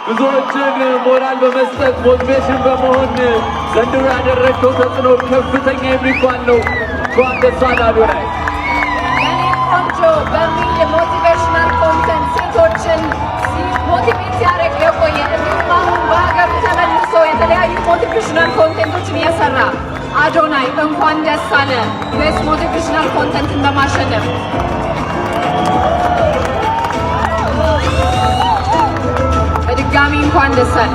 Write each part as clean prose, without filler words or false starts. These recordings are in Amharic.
ብዙዎችን ሞራል በመስጠት ሞቲቬሽን በመሆን ዘንድሮ ያደረግከው ተጽዕኖ ከፍተኛ የሚባል ነው። እንኳን ደስ አለህ አዶናይ። ቆንጆ በሚል የሞቲቬሽናል ኮንተንት ሴቶችን ሞቲቬት ሲያደርግ የቆየ እንዲሁም አሁን በሀገሩ ተመልሶ የተለያዩ ሞቲቬሽናል ኮንቴንቶችን እየሰራ አዶናይ እንኳን ደስ አለ ቤስት ሞቲቬሽናል ኮንተንትን በማሸነፍ። በድጋሚ እንኳን ደስ አለ።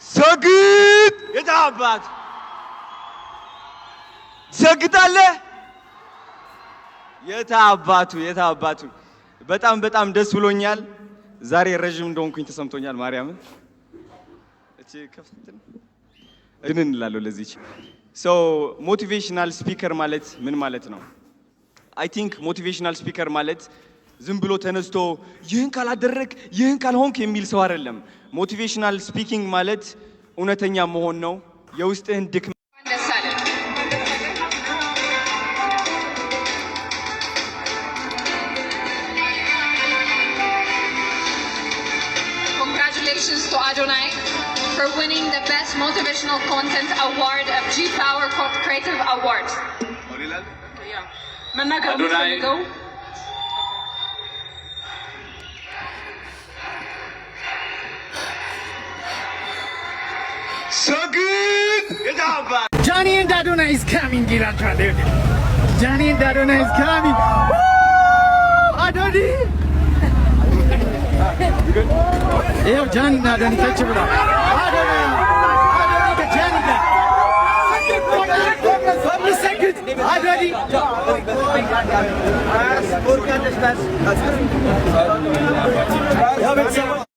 ሰግጥ የታባት ትሰግጣለህ? የታባቱ በጣም ደስ ብሎኛል። ዛሬ ረጅም እንደሆንኩኝ ተሰምቶኛል። ማርያምን እቺ ከፍተን እንላለሁ ለዚህ ሞቲቬሽናል ስፒከር ማለት ምን ማለት ነው? አይ ቲንክ ሞቲቬሽናል ስፒከር ማለት ዝም ብሎ ተነስቶ ይህን ካላደረግ ይህን ካልሆንክ የሚል ሰው አይደለም። ሞቲቬሽናል ስፒኪንግ ማለት እውነተኛ መሆን ነው። የውስጥህን ድክመት Congratulations to Adonai for winning the Best Motivational Content Award of G-Power Creative Awards. Adonai. So good! Johnny and Adonai is coming, Johnny and Adonai is coming. Woo! Adonai! Yo, Johnny and Adonai, catch it up. Adonai! Johnny! Adonai!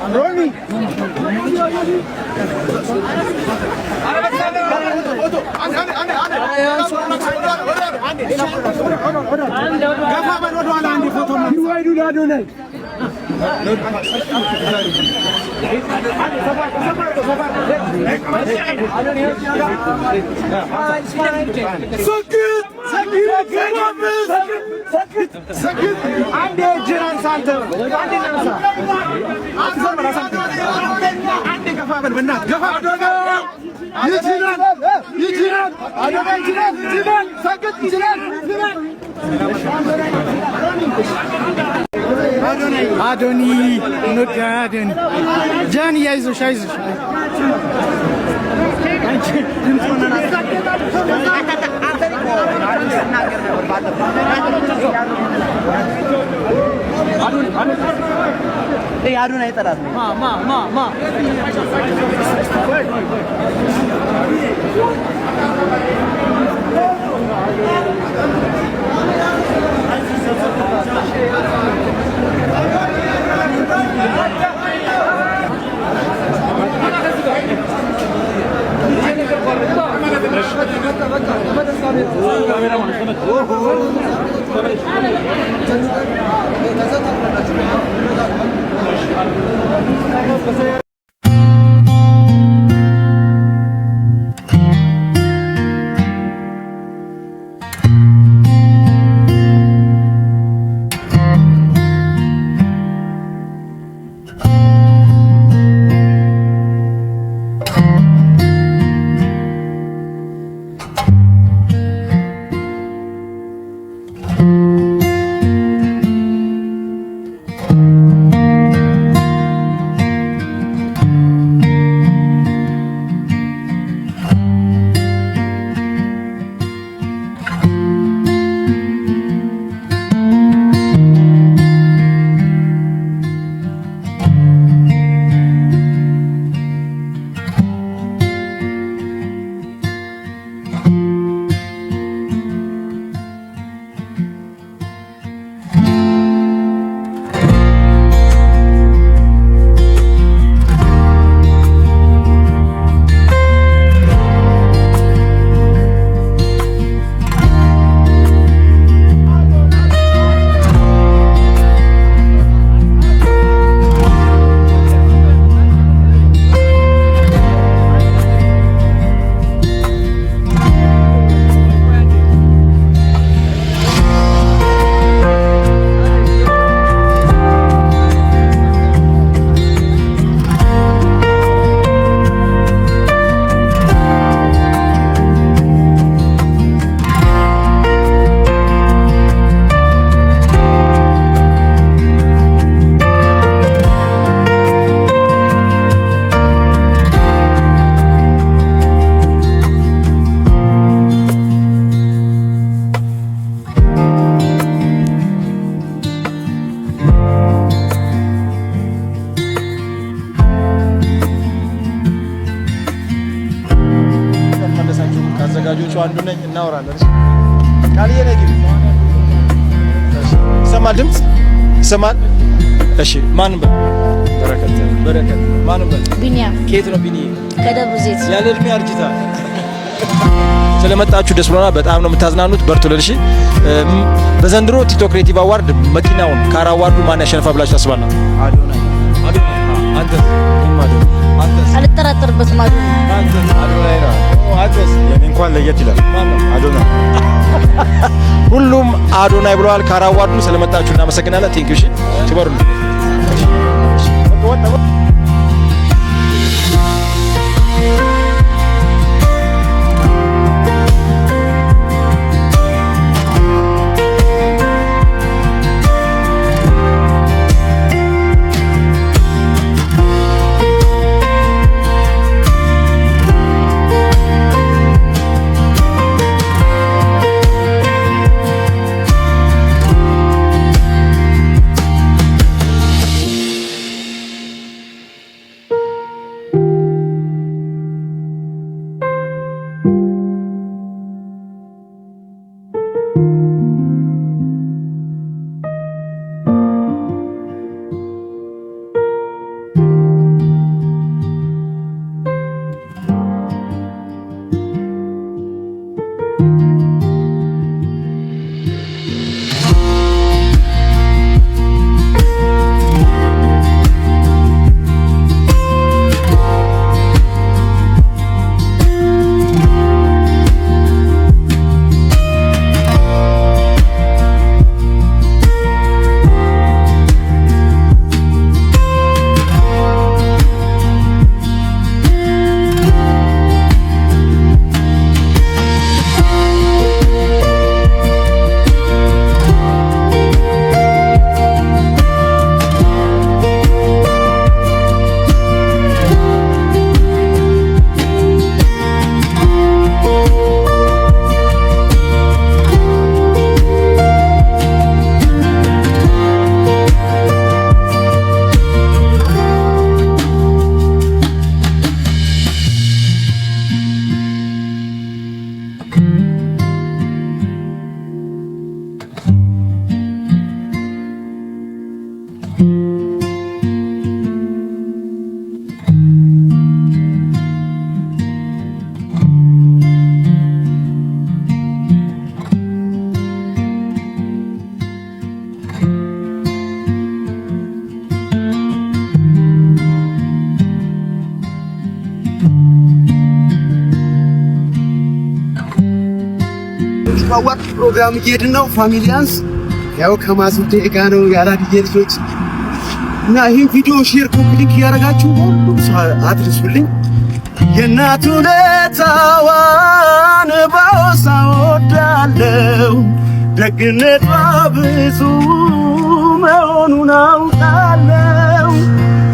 Ronnie. Adonai, not garden. Johnny, አይዞሽ አይዞሽ አዶናይ ጠላት ማ ከአባላቸው አንዱ ነኝ። እናወራለን። ቃልዬ ነኝ። ይሰማል? ድምፅ ይሰማል? እሺ ማን በል? በረከት ማን በል? ቢኒያ። ከየት ነው ቢኒ? ከደብረ ዘይት። ያለ እድሜ አርጅታ ስለመጣችሁ ደስ ብሎናል። በጣም ነው የምታዝናኑት። በርቱልን። እሺ በዘንድሮ ቲክቶክ ክሬቲቭ አዋርድ መኪናውን ካር አዋርዱ ማን ያሸንፋል ብላችሁ ታስባላችሁ? አዶናይ። አንተስ? አልጠራጠርበትም። አዶናይ ነው። አንተስ? የኔ እንኳን ለየት ይላል። አዶናይ። ሁሉም አዶናይ ብለዋል። ካር አዋርዱ ስለመጣችሁ እናመሰግናለን። ቴንክ ዩ። እሺ ትበሩልን። አዋርድ ፕሮግራም እየሄድን ነው። ፋሚሊያንስ ያው ከማሱቴ ጋር ነው ያራድዬ ልጆች እና ይህን ቪዲዮ ሼር ኮፒ ያደረጋችሁ ሁሉም ሰው አድርሱልኝ። የእናቱ ለታዋን ባወሳ ወዳለው ደግነቷ ብዙ መሆኑን አውቃለው።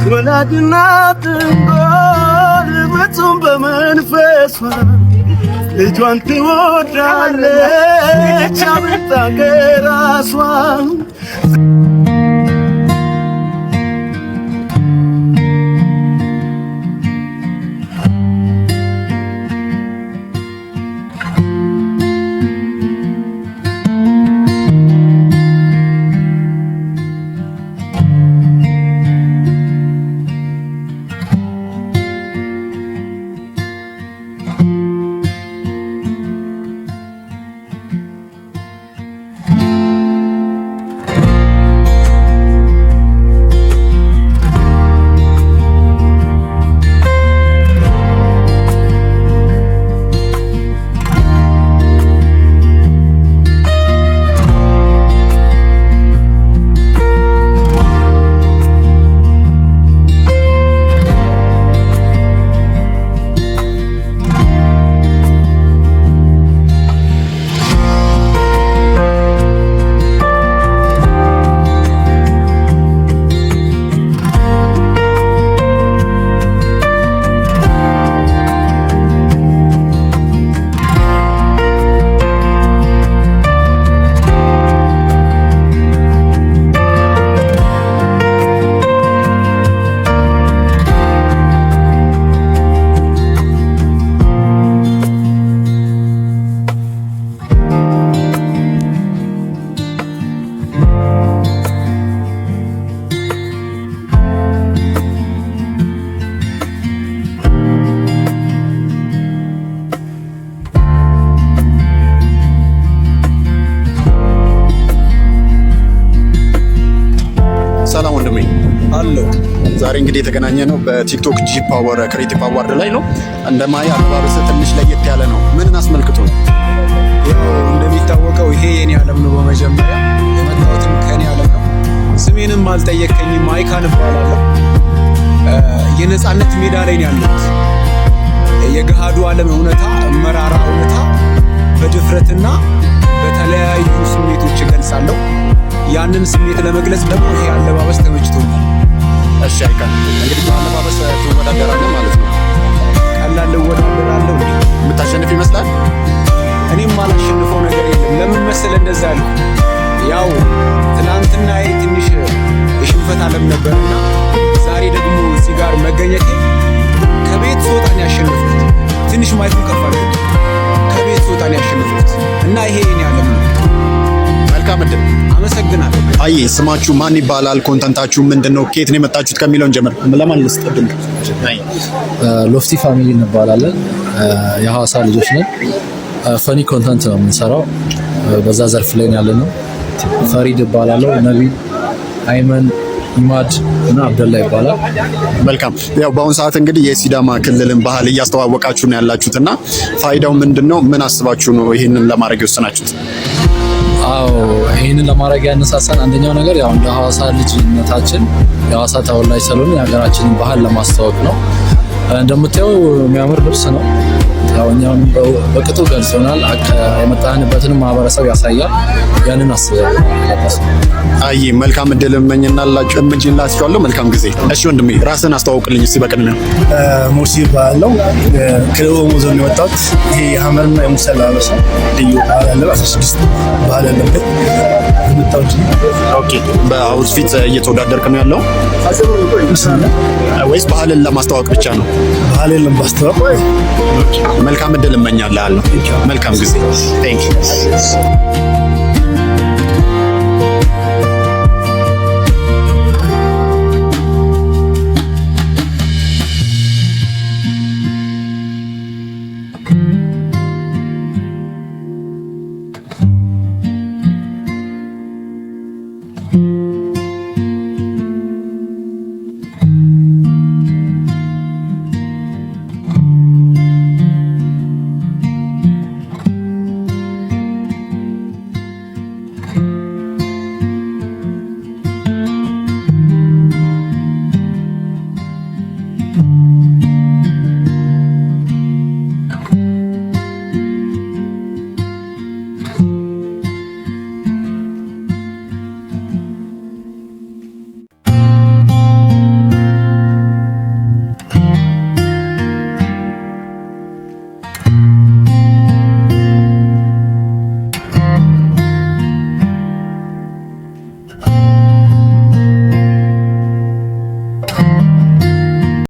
ወላድና ጥንቆል በጹም በመንፈሷ ልጇን ትወዳለች አብልጣ ከራሷ። ዛሬ እንግዲህ የተገናኘ ነው በቲክቶክ ጂ ፓወር ክሬቲቭ አዋርድ ላይ ነው። እንደማይ አለባበስ ትንሽ ለየት ያለ ነው። ምንን አስመልክቶ ነው? ያው እንደሚታወቀው ይሄ የኔ ዓለም ነው። በመጀመሪያ የመጣሁትም ከኔ ዓለም ነው። ስሜንም አልጠየቀኝም። አይካን እባላለሁ። የነጻነት ሜዳ ላይ ነው ያለሁት። የገሃዱ ዓለም እውነታ መራራ እውነታ በድፍረትና በተለያዩ ስሜቶች እገልጻለሁ። ያንን ስሜት ለመግለጽ ደግሞ ይሄ አለባበስ ተመችቶኛል። እሺ አይካን እንግዲህ በአለባበስ ትወዳደራለህ ማለት ነው? ቀላል እወዳደራለሁ። የምታሸንፍ ይመስላል? እኔም አላሸንፈው ነገር የለም። ለምን መሰለ እንደዛ ያልኩ? ያው ትናንትና ትንሽ የሽንፈት ዓለም ነበርና ዛሬ ደግሞ እዚህ ጋር መገኘቴ ከቤት ስወጣን ያሸነፍኩት ትንሽ ማይኩን ከፍ አድርጉት። ከቤት ስወጣን ያሸነፍኩት እና ይሄ የኔ ዓለም ነው። መልካም እድል። አመሰግናለሁ። አይ ስማችሁ ማን ይባላል? ኮንተንታችሁ ምንድነው? ከየት ነው የመጣችሁት ከሚለውን ጀምር። ለማን ልስጥ እድል? ሎፍቲ ፋሚሊ እንባላለን። የሐዋሳ ልጆች ነን። ፈኒ ኮንተንት ነው የምንሰራው። በዛ ዘርፍ ላይ ያለነው። ፈሪድ ይባላለሁ። ነቢይ፣ አይመን፣ ኢማድ እና አብደላ ይባላል። መልካም። ያው በአሁን ሰዓት እንግዲህ የሲዳማ ክልልን ባህል እያስተዋወቃችሁ ነው ያላችሁትና ፋይዳው ምንድነው? ምን አስባችሁ ነው ይሄንን ለማድረግ የወሰናችሁት? አዎ ይህንን ለማድረግ ያነሳሳን አንደኛው ነገር ያው እንደ ሐዋሳ ልጅነታችን የሐዋሳ ተወላጅ ስለሆነ የሀገራችንን ባህል ለማስተዋወቅ ነው። እንደምታየው የሚያምር ልብስ ነው። ያው እኛም በቅጡ ገልጾናል። የመጣንበትን ማህበረሰብ ያሳያል። ያንን አስበን አይ መልካም እድል እመኝላችኋለሁ። መልካም ጊዜ። እሺ ወንድሜ ራስን አስተዋውቅልኝ እስቲ በቅድሚያ። ሙርሲ ይባላል። ከደቡብ ኦሞ ዞን የወጣሁት ይሄ የሐመርና የሙሰላ ለበሰ ልዩ ባህል ያለው 16 ባህል ያለበት የመጣሁት። ኦኬ በአውትፊት እየተወዳደርክ ነው ያለው ወይስ ባህልን ለማስተዋወቅ ብቻ ነው? ባህልን ለማስተዋወቅ። መልካም እድል እመኛለሁ። መልካም ጊዜ። ቴንክ ዩ